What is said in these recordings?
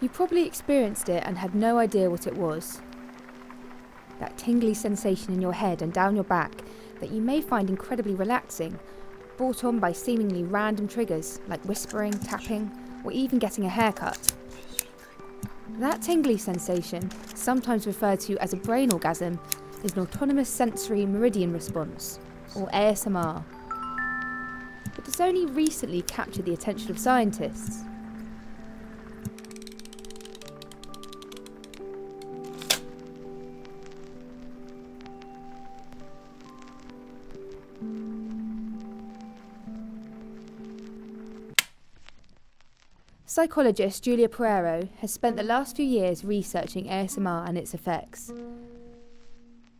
You probably experienced it and had no idea what it was. That tingly sensation in your head and down your back that you may find incredibly relaxing, brought on by seemingly random triggers like whispering, tapping, or even getting a haircut. That tingly sensation, sometimes referred to as a brain orgasm, is an autonomous sensory meridian response, or ASMR. But it's only recently captured the attention of scientists. Psychologist Julia Pereiro has spent the last few years researching ASMR and its effects.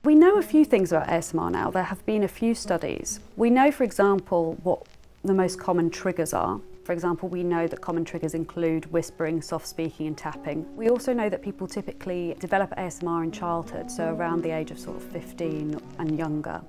We know a few things about ASMR now. There have been a few studies. We know, for example, what the most common triggers are. For example, we know that common triggers include whispering, soft speaking and tapping. We also know that people typically develop ASMR in childhood, so around the age of sort of 15 and younger.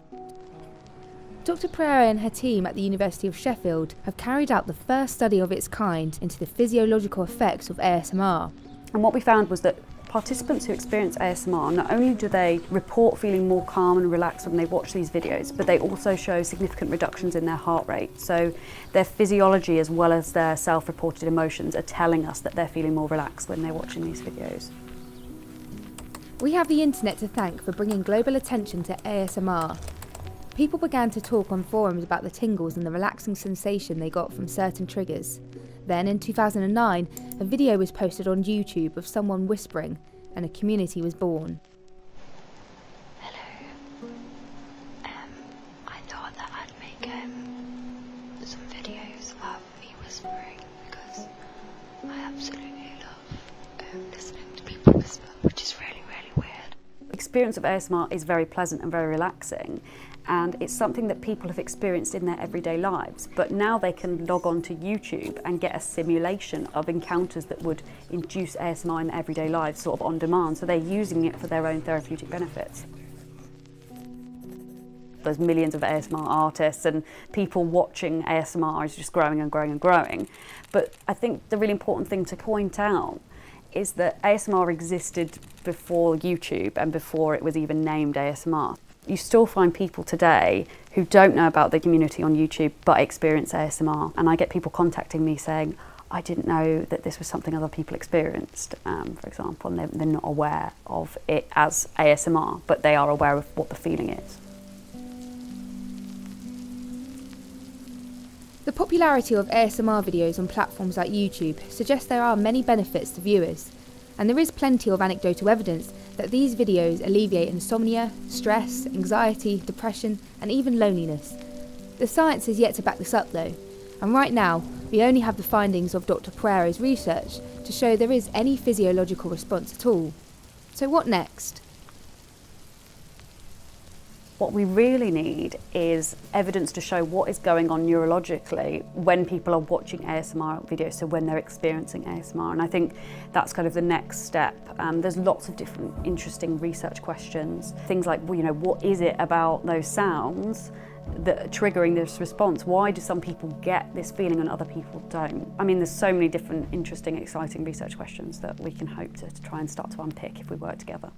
Dr. Pereira and her team at the University of Sheffield have carried out the first study of its kind into the physiological effects of ASMR. And what we found was that participants who experience ASMR, not only do they report feeling more calm and relaxed when they watch these videos, but they also show significant reductions in their heart rate. So their physiology as well as their self-reported emotions are telling us that they're feeling more relaxed when they're watching these videos. We have the internet to thank for bringing global attention to ASMR. People began to talk on forums about the tingles and the relaxing sensation they got from certain triggers. Then, in 2009, a video was posted on YouTube of someone whispering, and a community was born. Hello. I thought that I'd make some videos of me whispering because I absolutely love listening to people whisper, which is really, really weird. The experience of ASMR is very pleasant and very relaxing. And it's something that people have experienced in their everyday lives, but now they can log on to YouTube and get a simulation of encounters that would induce ASMR in their everyday lives, sort of on demand, so they're using it for their own therapeutic benefits. There's millions of ASMR artists and people watching ASMR is just growing and growing and growing. But I think the really important thing to point out is that ASMR existed before YouTube and before it was even named ASMR. You still find people today who don't know about the community on YouTube but experience ASMR, and I get people contacting me saying, I didn't know that this was something other people experienced, for example, and they're not aware of it as ASMR, but they are aware of what the feeling is. The popularity of ASMR videos on platforms like YouTube suggests there are many benefits to viewers, and there is plenty of anecdotal evidence that these videos alleviate insomnia, stress, anxiety, depression, and even loneliness. The science is yet to back this up though, and right now we only have the findings of Dr. Pereiro's research to show there is any physiological response at all. So what next? What we really need is evidence to show what is going on neurologically when people are watching ASMR videos, so when they're experiencing ASMR. And I think that's kind of the next step. There's lots of different interesting research questions. Things like, well, you know, what is it about those sounds that are triggering this response? Why do some people get this feeling and other people don't? I mean, there's so many different interesting, exciting research questions that we can hope to try and start to unpick if we work together.